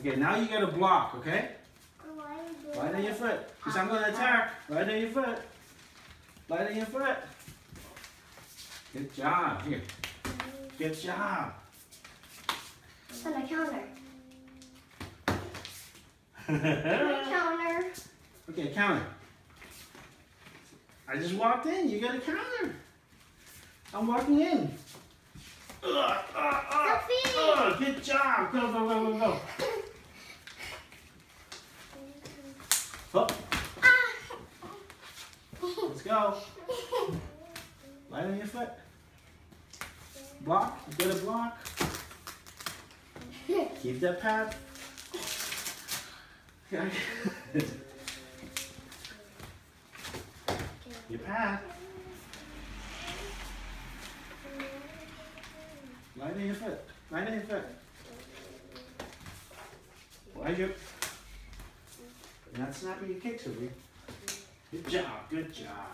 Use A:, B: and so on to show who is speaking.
A: Okay, now you gotta block, okay? Light on your foot. Because I'm gonna attack. Light on your foot. Light on your foot. Good job. Here. Good job.
B: On a counter. On a counter.
A: Okay, counter. I just walked in. You got a counter. I'm walking in. Good job. Go, go, go, go, go. Up. Let's go. Light on your foot. Block. You got a block. Keep that pad. Your pad. Light on your foot. Light on your foot. Why you? You're not snapping your kicks over. Good job. Good job.